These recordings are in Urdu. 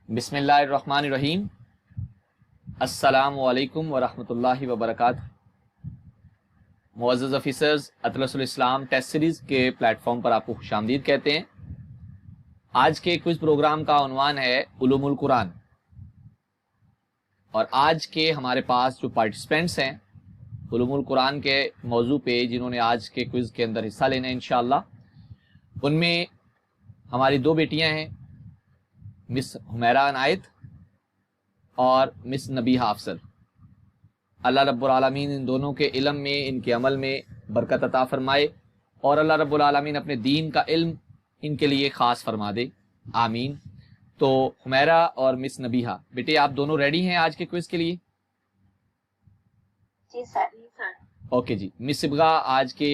بسم اللہ الرحمن الرحیم۔ السلام علیکم ورحمۃ اللہ وبرکاتہ۔ معزز آفیسرز، اطلس الاسلام ٹیسٹ سیریز کے پلیٹ فارم پر آپ کو خوش آمدید کہتے ہیں۔ آج کے کوئز پروگرام کا عنوان ہے علوم القرآن، اور آج کے ہمارے پاس جو پارٹیسپینٹس ہیں علوم القرآن کے موضوع پہ، جنہوں نے آج کے کوئز کے اندر حصہ لینا ہے انشاءاللہ، ان میں ہماری دو بیٹیاں ہیں، مس حمیرہ عنایت اور مس نبیہہ افضل۔ اللہ رب العالمین ان دونوں کے علم میں، ان کے عمل میں برکت عطا فرمائے، اور اللہ رب العالمین اپنے دین کا علم ان کے لیے خاص فرما دے، آمین۔ تو حمیرہ اور مس نبیہہ، بیٹے آپ دونوں ریڈی ہیں آج کے کوئز کے لیے؟ جی سر۔ اوکے جی۔ مس صبغہ آج کے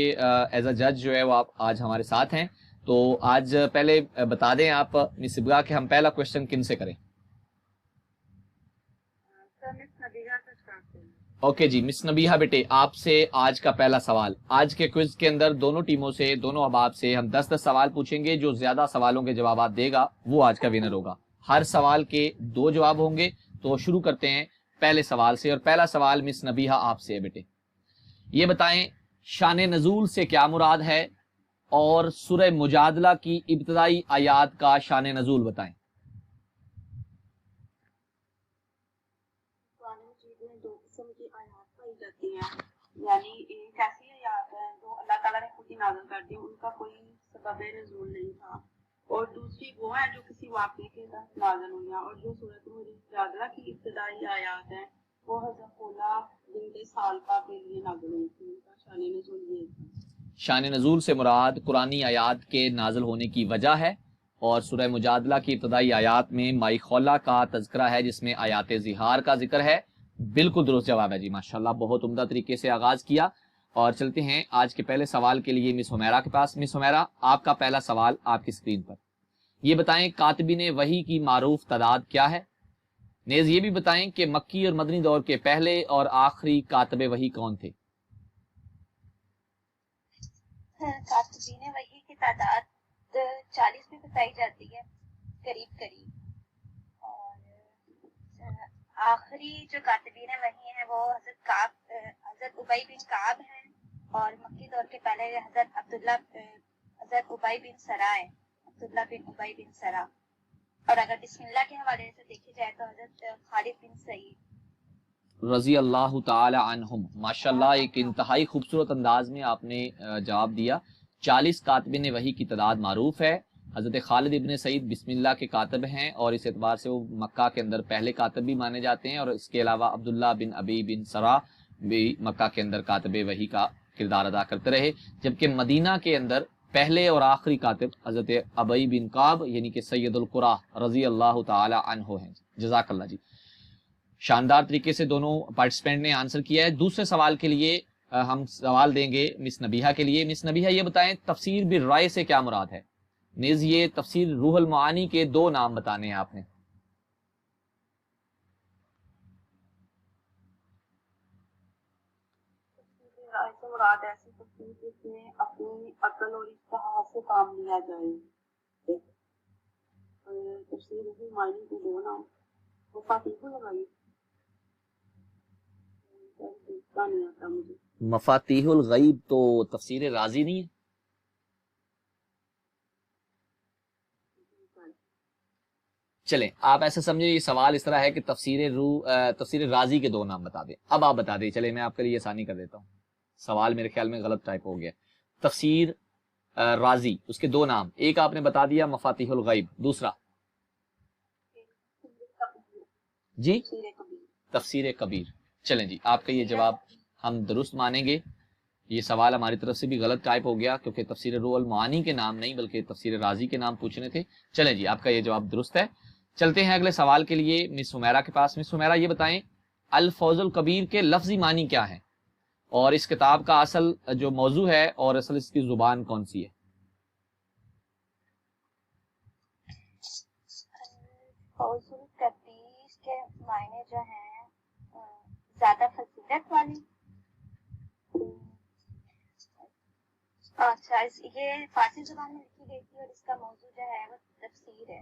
ایز اے جج جو ہے وہ آپ آج ہمارے ساتھ ہیں، تو آج پہلے بتا دیں آپ مس صبغہ کہ ہم پہلا کوشچن کن سے کریں؟ اوکے جی، مس نبیہہ بیٹے آپ سے آج کا پہلا سوال۔ آج کے کوئز کے اندر دونوں ٹیموں سے، دونوں احباب سے ہم 10 سوال پوچھیں گے۔ جو زیادہ سوالوں کے جوابات دے گا وہ آج کا ونر ہوگا۔ ہر سوال کے 2 جواب ہوں گے۔ تو شروع کرتے ہیں پہلے سوال سے، اور پہلا سوال مس نبیہہ آپ سے ہے بیٹے۔ یہ بتائیں شان نزول سے کیا مراد ہے، اور سورہ مجادلہ کی ابتدائی آیات کا شان نزول بتائیں۔ یعنی ایک ایسی آیات ہے جو اللہ تعالیٰ نے خود ہی نازل کر دی، ان کا کوئی سبب نزول نہیں تھا، اور دوسری وہ ہے جو کسی واقعے کے تحت نازل ہوئی ہیں، اور جو سورۃ مجادلہ کی ابتدائی آیات ہیں وہ حضرت خولہ بنت ثعلبہ کے لیے نازل ہوئی تھی۔ ان کا شان نزول یہ تھا۔ شان نزول سے مراد قرآنی آیات کے نازل ہونے کی وجہ ہے، اور سورہ مجادلہ کی ابتدائی آیات میں مائی خولہ کا تذکرہ ہے، جس میں آیات زہار کا ذکر ہے۔ بالکل درست جواب ہے جی، ماشاءاللہ بہت عمدہ طریقے سے آغاز کیا۔ اور چلتے ہیں آج کے پہلے سوال کے لیے مس حمیرہ کے پاس۔ مس حمیرہ آپ کا پہلا سوال آپ کی اسکرین پر۔ یہ بتائیں کاتبین وحی کی معروف تعداد کیا ہے؟ نیز یہ بھی بتائیں کہ مکی اور مدنی دور کے پہلے اور آخری کاتب وحی کون تھے؟ کاتبین وحی کی تعداد 40 میں بتائی جاتی ہے، قریب قریب، اور آخری جو کاتبین وحی ہیں وہ حضرت ابی بن کعب ہیں، اور مکی دور کے پہلے حضرت ابی بن سرا ہیں، عبداللہ بن ابی بن سرا۔ اور اگر بسم اللہ کے حوالے سے دیکھی جائے تو حضرت خالد بن سعید رضی اللہ تعالی عنہم۔ ماشاءاللہ ایک انتہائی خوبصورت انداز میں آپ نے جواب دیا۔ 40 کاتبین وحی کی تعداد معروف ہے۔ حضرت خالد ابن سعید بسم اللہ کے کاتب ہیں، اور اس اعتبار سے وہ مکہ کے اندر پہلے کاتب بھی مانے جاتے ہیں، اور اس کے علاوہ عبداللہ بن ابی بن سرا بھی مکہ کے اندر کاتب وحی کا کردار ادا کرتے رہے، جبکہ مدینہ کے اندر پہلے اور آخری کاتب حضرت ابی بن کعب یعنی کہ سید القرا رضی اللہ تعالی عنہ ہیں۔ جزاک اللہ جی، شاندار طریقے سے دونوں پارٹیسپینٹ نے آنسر کیا ہے۔ دوسرے سوال کے لیے ہم سوال دیں گے مس نبیہہ کے لیے۔ مس نبیہہ یہ بتائیں تفسیر بالرائے سے کیا مراد ہے؟ نیز یہ تفسیر روح المعانی کے 2 نام بتانے ہیں آپ نے۔ رائے سے مراد ایسی تفسیر جس میں اپنی عقل اور اجتہاد سے کام لیا جائے۔ تفسیر روح المعانی کے 2 نام مفاتیح الغیب، نہیں آتا مجھے۔ مفاتیح الغیب تو تفسیر رازی نہیں ہے؟ چلیں آپ ایسا سمجھیں یہ سوال اس طرح ہے کہ تفسیر رازی کے 2 نام بتا دیں۔ اب آپ بتا دیں، چلیں میں آپ کے لیے آسانی کر دیتا ہوں، سوال میرے خیال میں غلط ٹائپ ہو گیا۔ تفسیر رازی، اس کے 2 نام، ایک آپ نے بتا دیا مفاتیح الغیب، دوسرا جی تفسیر کبیر۔ چلیں جی آپ کا یہ جواب ہم درست مانیں گے۔ یہ سوال ہماری طرف سے بھی غلط ٹائپ ہو گیا، کیونکہ تفسیر روح المعانی کے نام نہیں بلکہ تفسیر رازی کے نام پوچھنے تھے۔ چلیں جی آپ کا یہ جواب درست ہے۔ چلتے ہیں اگلے سوال کے لیے مس حمیرہ کے پاس۔ مس حمیرہ یہ بتائیں الفوز الکبیر کے لفظی معنی کیا ہے، اور اس کتاب کا اصل جو موضوع ہے اور اصل اس کی زبان کون سی ہے؟ فوز الکبیر کے معنی جو ہیں زیادہ فضیلت والی۔ اچھا، یہ فارسی زبان میں لکھی گئی تھی، اور اس کا موضوع جو ہے وہ تفسیر ہے۔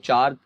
4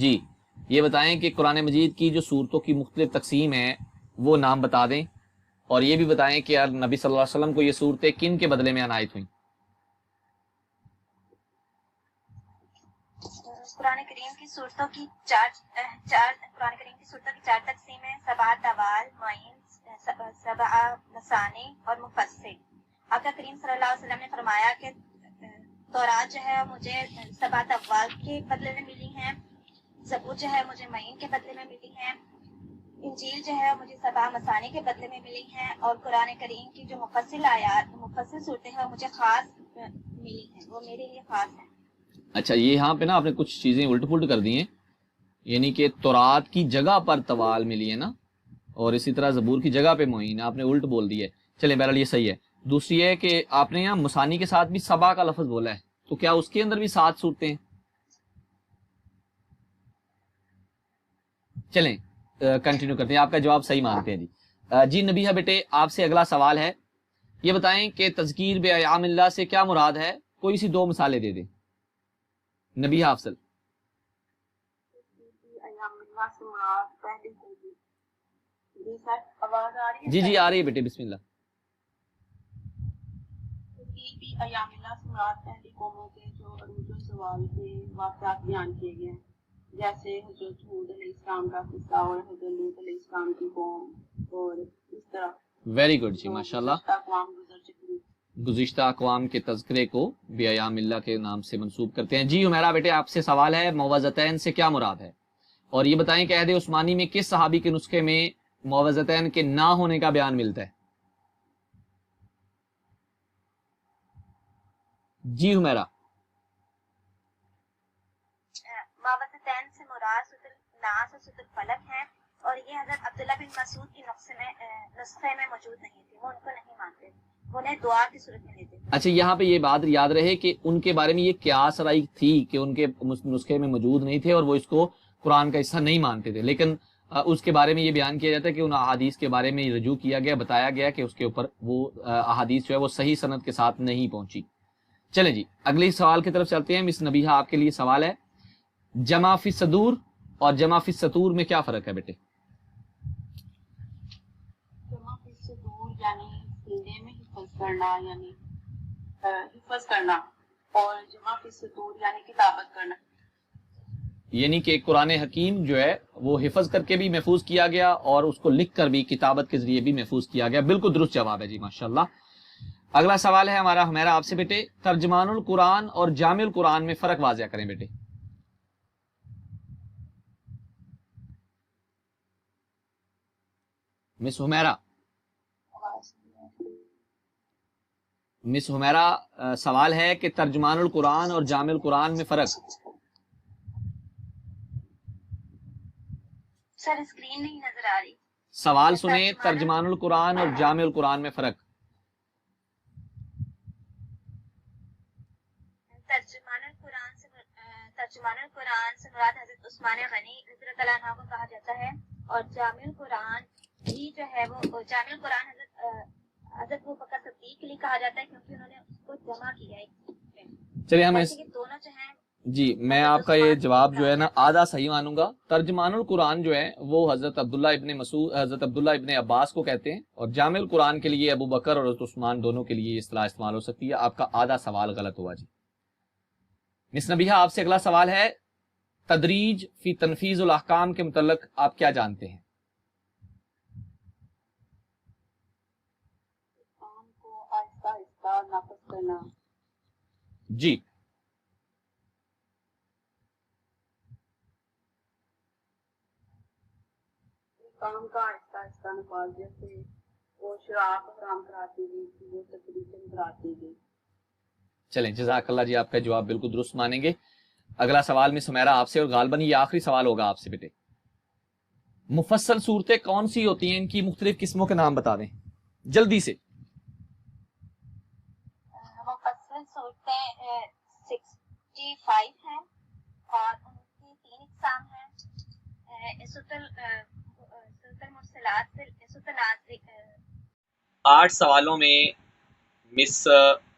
جی یہ بتائیں کہ قرآن مجید کی جو صورتوں کی مختلف تقسیم ہیں وہ نام بتا دیں، اور یہ بھی بتائیں کہ یار نبی صلی اللہ علیہ وسلم کو یہ صورتیں کن کے بدلے میں عنایت ہوئیں؟ قرآن کریم کی صورتوں کی چار تقسیمیں: سبع طوال، معین، سبع مثانی اور مفصل۔ آقا کریم صلی اللہ علیہ وسلم نے فرمایا کہ تورات جو ہے مجھے سبع طوال کے بدلے میں ملی ہیں، زبور جو ہے مجھے معین کے بدلے میں ملی ہیں، انجیل جو ہے مجھے سبع مثانی کے بدلے میں ملی ہیں، اور قرآن کریم کی جو مفصل صورتیں ہیں وہ مجھے خاص ملی ہیں، وہ میرے لیے خاص ہیں۔ اچھا یہ یہاں پہ نا آپ نے کچھ چیزیں الٹ پلٹ کر دی ہیں، یعنی کہ تورات کی جگہ پر طوال ملی ہے نا، اور اسی طرح زبور کی جگہ پہ معین، آپ نے الٹ بول دی ہے۔ چلیں بہرحال یہ صحیح ہے۔ دوسری ہے کہ آپ نے یہاں مسانی کے ساتھ بھی سبا کا لفظ بولا ہے، تو کیا اس کے اندر بھی 7 صورتیں ہیں؟ چلیں کنٹینیو کرتے ہیں، آپ کا جواب صحیح مانتے ہیں جی۔ جی نبیہ بیٹے آپ سے اگلا سوال ہے، یہ بتائیں کہ تذکیر بایام اللہ سے کیا مراد ہے؟ کوئی سی 2 مثالیں دے دیں۔ نبیہ افضل۔ جی جی آ رہی ہے بیٹے، بسم اللہ۔ ایام اللہ سے مراد پہلی قوموں کے جو عروج و زوال کے واقعات بیان کیے گئے ہیں، جیسے حضرت ہود علیہ السلام کا قصہ اور حضرت لوط علیہ السلام کی قوم، اور اس طرح۔ ویری گڈ جی ماشاء اللہ۔ اقوام گزر چکی، گزشتہ اقوام کے تذکرے کو بیام اللہ کے نام سے منسوب کرتے ہیں۔ جی عمیرہ بیٹے آپ سے سوال ہے، معوذتین سے کیا مراد ہے؟ اور یہ بتائیں کہ عہد عثمانی میں کس صحابی کے نسخے میں معوذتین کے نہ ہونے کا بیان ملتا ہے؟ جی عمیرہ۔ معوذتین سے مراد سورۃ الناس اور سورۃ الفلق ہیں، اور یہ حضرت عبداللہ بن مسعود کی نسخے میں موجود نہیں تھی، وہ ان کو نہیں مانتے، وہ انہیں دعا کی صورت میں لیتے۔ اچھا یہاں پہ یہ بات یاد رہے کہ ان کے بارے میں یہ قیاس رائی تھی کہ ان کے نسخے میں موجود نہیں تھے اور وہ اس کو قرآن کا حصہ نہیں مانتے تھے، لیکن اس کے بارے میں یہ بیان کیا جاتا ہے کہ ان احادیث کے بارے میں رجوع کیا گیا، بتایا گیا کہ اس کے اوپر وہ احادیث جو ہے وہ صحیح سند کے ساتھ نہیں پہنچی۔ چلیں جی اگلی سوال کی طرف چلتے ہیں۔ مس نبیہہ آپ کے لیے سوال ہے، جمع فی الصدور اور جمع فی السطور میں کیا فرق ہے بیٹے؟ جمع فی الصدور یعنی سینے میں حفظ کرنا، یعنی حفظ کرنا، اور جمع فی السطور یعنی کتابت کرنا، یعنی کہ قرآن حکیم جو ہے وہ حفظ کر کے بھی محفوظ کیا گیا اور اس کو لکھ کر بھی کتابت کے ذریعے بھی محفوظ کیا گیا۔ بالکل درست جواب ہے جی ماشاءاللہ۔ اگلا سوال ہے ہمارا ہمیرا آپ سے بیٹے، ترجمان القرآن اور جامع القرآن میں فرق واضح کریں بیٹے۔ مس ہمیرا۔ مس ہمیرا سوال ہے کہ ترجمان القرآن اور جامع القرآن میں فرق۔ سر اسکرین نہیں نظر آ رہی۔ سوال سنیں، ترجمان القرآن اور جامع القرآن میں فرق۔ ترجمان القرآن سے مراد حضرت عثمان غنی رضی اللہ عنہ کو کہا جاتا ہے، اور جامع القرآن بھی جو ہے وہ جامع القرآن حضرت ابوبکر صدیق کے لیے کہا جاتا ہے، کیونکہ انہوں نے اس کو جمع کیا ہے۔ چلیے ہمیں دونوں جو ہیں جی میں آپ کا یہ جواب جو ہے نا آدھا صحیح مانوں گا۔ ترجمان القرآن جو ہے وہ حضرت عبداللہ ابن عباس کو کہتے ہیں، اور جامع القرآن کے لیے ابو بکر اور حضرت عثمان دونوں کے لیے یہ اصطلاح استعمال ہو سکتی ہے۔ آپ کا آدھا سوال غلط ہوا جی۔ مس نبیہہ آپ سے اگلا سوال ہے، تدریج فی تنفیذ الاحکام کے متعلق آپ کیا جانتے ہیں؟ کام کو آہستہ آہستہ نافذ کرنا، جی کام کا آہستہ آہستہ نفاذ، جیسے وہ شراب حرام کراتی گئی، وہ تدریجاً کراتی گئی۔ چلیں جزاک اللہ جی، آپ کا جواب بالکل درست مانیں گے۔ اگلا سوال میں سمیرا آپ سے، اور غالباً یہ آخری سوال ہوگا آپ سے بیٹے۔ مفصل صورتیں کون سی ہوتی ہیں؟ ان کی مختلف قسموں کے نام بتا دیں جلدی سے۔ مفصل صورتیں 65 ہیں، اور ان کی 3 اقسام ہیں، سورۃ المرسلات، سورۃ النازع۔ 8 سوالوں میں مس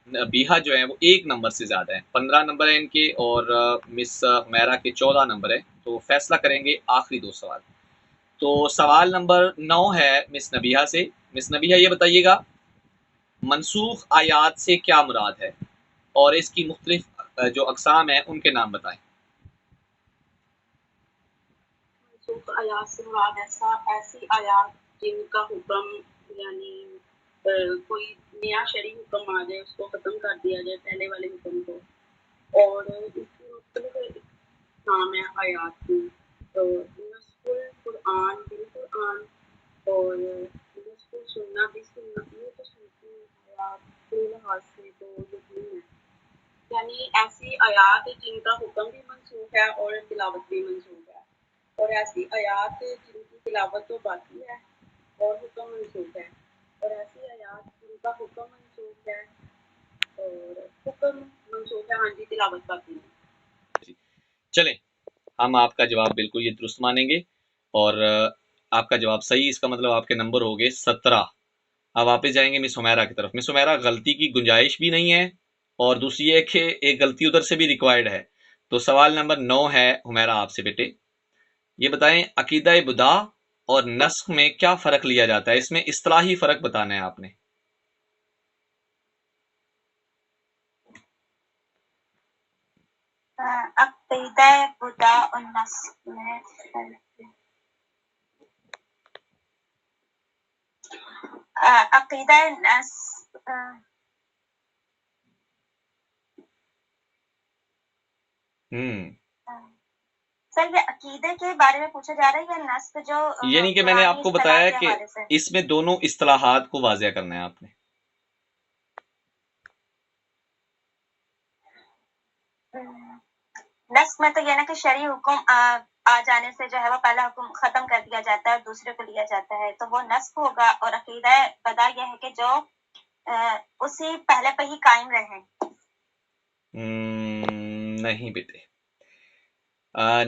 نبیہہ جو ہیں وہ 1 نمبر سے زیادہ ہیں، 15 نمبر ہیں ان کے، اور مس ہمیرا کے 14 نمبر ہیں، تو تو فیصلہ کریں گے آخری 2 سوال. تو سوال نمبر 9 ہے مس نبیہہ سے. مس نبیہہ یہ بتائیے گا منسوخ آیات سے کیا مراد ہے اور اس کی مختلف جو اقسام ہیں ان کے نام بتائیں. منسوخ آیات سے مراد ایسی آیات جن کا حکم یعنی کوئی نیا شرعی حکم آ جائے اس کو ختم کر دیا جائے پہلے والے حکم کو, اور اس کی مختلف اقسام ہے آیات کی. تو نسخ القرآن بالقرآن اور نسخ السنہ بالسنہ, یہ تو سنتی آیات کے لحاظ سے تو یقین ہے, یعنی ایسی آیات جن کا حکم بھی منسوخ ہے اور تلاوت بھی منسوخ ہے, اور ایسی آیات جن کی تلاوت تو باقی ہے اور حکم منسوخ ہے, اور ایسی آیات جن کا حکم منسوخ ہے اور حکم منسوخ ہے ہاں جی تلاوت باقی ہے. چلیں ہم آپ کا جواب بالکل یہ درست مانیں گے اور آپ کا جواب صحیح, اس کا مطلب آپ کے نمبر ہو گئے 17. اب واپس جائیں گے مس حمیرہ کی طرف. مس حمیرہ غلطی کی گنجائش بھی نہیں ہے اور دوسری یہ کہ ایک غلطی ادھر سے بھی ریکوائرڈ ہے. تو سوال نمبر 9 ہے حمیرہ آپ سے بیٹے, یہ بتائیں عقیدہ بدعہ اور نسخ میں کیا فرق لیا جاتا ہے, اس میں اصطلاحی فرق بتانا ہے آپ نے. عقیدہ بدعہ اور نسخ میں عقیدہ نسخ سر یہ عقیدے کے بارے میں پوچھا جا رہا ہے یا نسخ جو یعنی کہ میں نے آپ کو بتایا کہ حوالے سے اس میں دونوں اصطلاحات کو واضح کرنا ہے آپ نے. نسخ میں تو یہ نا کہ شرعی حکم آ جانے سے جو ہے وہ پہلا حکم ختم کر دیا جاتا ہے اور دوسرے کو لیا جاتا ہے, تو وہ نسخ ہوگا. اور عقیدہ بدعہ یہ ہے کہ جو اسی پہلے پہ ہی قائم رہیں. نہیں بیٹے,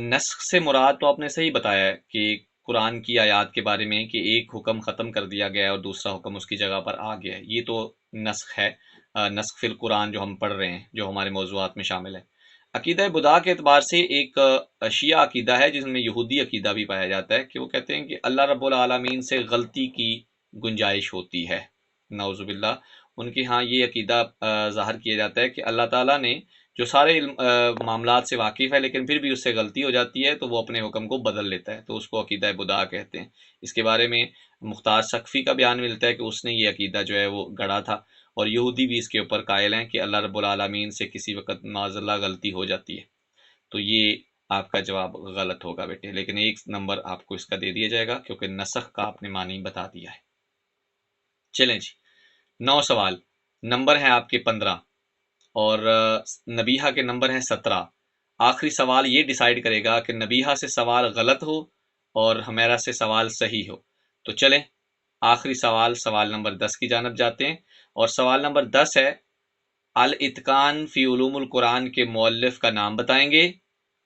نسخ سے مراد تو آپ نے صحیح بتایا ہے کہ قرآن کی آیات کے بارے میں کہ ایک حکم ختم کر دیا گیا ہے اور دوسرا حکم اس کی جگہ پر آ گیا ہے, یہ تو نسخ ہے. نسخ فی القرآن جو ہم پڑھ رہے ہیں جو ہمارے موضوعات میں شامل ہے. عقیدہ بدعہ کے اعتبار سے ایک شیعہ عقیدہ ہے جس میں یہودی عقیدہ بھی پایا جاتا ہے کہ وہ کہتے ہیں کہ اللہ رب العالمین سے غلطی کی گنجائش ہوتی ہے, نعوذ باللہ. ان کے ہاں یہ عقیدہ ظاہر کیا جاتا ہے کہ اللہ تعالیٰ نے جو سارے معاملات سے واقف ہے لیکن پھر بھی اس سے غلطی ہو جاتی ہے تو وہ اپنے حکم کو بدل لیتا ہے, تو اس کو عقیدہ بدعہ کہتے ہیں. اس کے بارے میں مختار سقفی کا بیان ملتا ہے کہ اس نے یہ عقیدہ جو ہے وہ گڑھا تھا, اور یہودی بھی اس کے اوپر قائل ہیں کہ اللہ رب العالمین سے کسی وقت معاذ اللہ غلطی ہو جاتی ہے. تو یہ آپ کا جواب غلط ہوگا بیٹے, لیکن 1 نمبر آپ کو اس کا دے دیا جائے گا کیونکہ نسخ کا آپ نے معنی بتا دیا ہے. چلیں جی 9 سوال, نمبر ہیں آپ کے 15 اور نبیہہ کے نمبر ہیں 17. آخری سوال یہ ڈیسائیڈ کرے گا کہ نبیہہ سے سوال غلط ہو اور حمیرہ سے سوال صحیح ہو. تو چلیں آخری سوال, سوال نمبر 10 کی جانب جاتے ہیں, اور سوال نمبر 10 ہے الاتقان فی علوم القرآن کے مؤلف کا نام بتائیں گے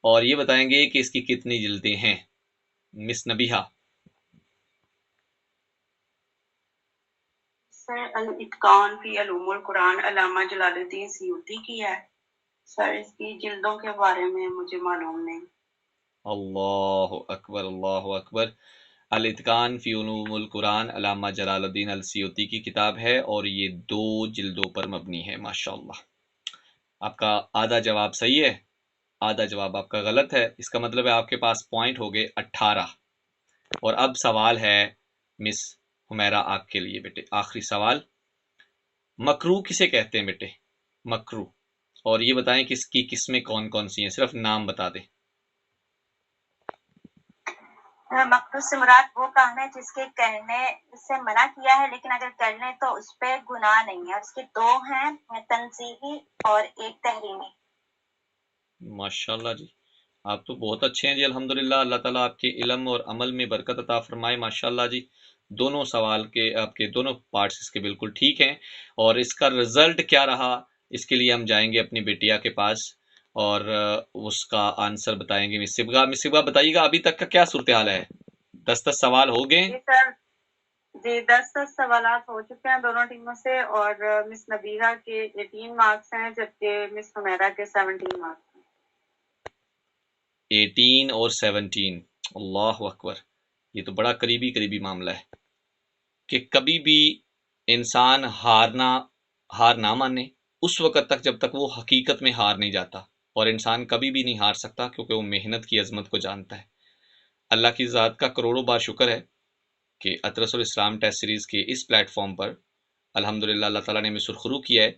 اور یہ بتائیں گے کہ اس کی کتنی جلدیں ہیں. مس نبیہہ. سر الاتقان فی علوم القرآن علامہ جلال الدین سیوطی کی ہے. سر اس کی جلدوں کے بارے میں مجھے معلوم نہیں. اللہ اکبر اللہ اکبر. الاتقان فی علوم القرآن علامہ جلال الدین السیوطی کی کتاب ہے اور یہ 2 جلدوں پر مبنی ہے. ماشاءاللہ آپ کا آدھا جواب صحیح ہے, آدھا جواب آپ کا غلط ہے. اس کا مطلب ہے آپ کے پاس پوائنٹ ہو گئے 18. اور اب سوال ہے مس حمیرہ آپ کے لیے بیٹے, آخری سوال. مکروہ کسے کہتے ہیں بیٹے, مکروہ, اور یہ بتائیں کہ اس کی قسمیں کون کون سی ہیں, صرف نام بتا دیں. مکروہ سے مراد وہ کام ہے جس کے کرنے سے منع کیا ہے لیکن اگر کر لیں تو اس پہ گناہ نہیں ہے, اور اس کے 2 ہیں تنزیہی اور ایک تحریمی. ماشاءاللہ جی, آپ تو بہت اچھے ہیں جی الحمدللہ. اللہ تعالیٰ آپ کے علم اور عمل میں برکت عطا فرمائے. ماشاءاللہ جی, دونوں سوال کے آپ کے دونوں پارٹس اس کے بالکل ٹھیک ہیں, اور اس کا رزلٹ کیا رہا اس کے لیے ہم جائیں گے اپنی بیٹیا کے پاس اور اس کا آنسر بتائیں گے. مس صبح بتائیے گا ابھی تک کا کیا صورتحال ہے, 10 سوال ہو گئے؟ جی سر, جی 10 سوالات ہو چکے ہیں دونوں ٹیموں سے, اور مس نبیہہ کے 18 مارکس ہیں جبکہ مس حمیرہ کے 17 مارکس ہیں. 18 اور 17، اللہ اکبر، یہ تو بڑا قریبی معاملہ ہے کہ کبھی بھی انسان ہار نہ مانے اس وقت تک جب تک وہ حقیقت میں ہار نہیں جاتا، اور انسان کبھی بھی نہیں ہار سکتا کیونکہ وہ محنت کی عظمت کو جانتا ہے۔ اللہ کی ذات کا کروڑوں بار شکر ہے کہ اطرس الاسلام ٹیسٹ سیریز کے اس پلیٹ فارم پر الحمدللہ اللہ تعالیٰ نے ہمیں سرخرو کیا ہے،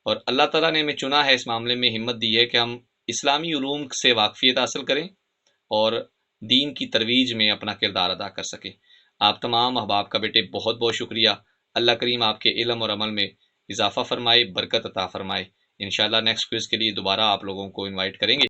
اور اللہ تعالیٰ نے ہمیں چنا ہے، اس معاملے میں ہمت دی ہے کہ ہم اسلامی علوم سے واقفیت حاصل کریں اور دین کی ترویج میں اپنا کردار ادا کر سکیں۔ آپ تمام احباب کا بیٹے بہت بہت شکریہ۔ اللہ کریم آپ کے علم اور عمل میں اضافہ فرمائے، برکت عطا فرمائے۔ انشاءاللہ نیکسٹ کوئز کے لیے دوبارہ آپ لوگوں کو انوائٹ کریں گے۔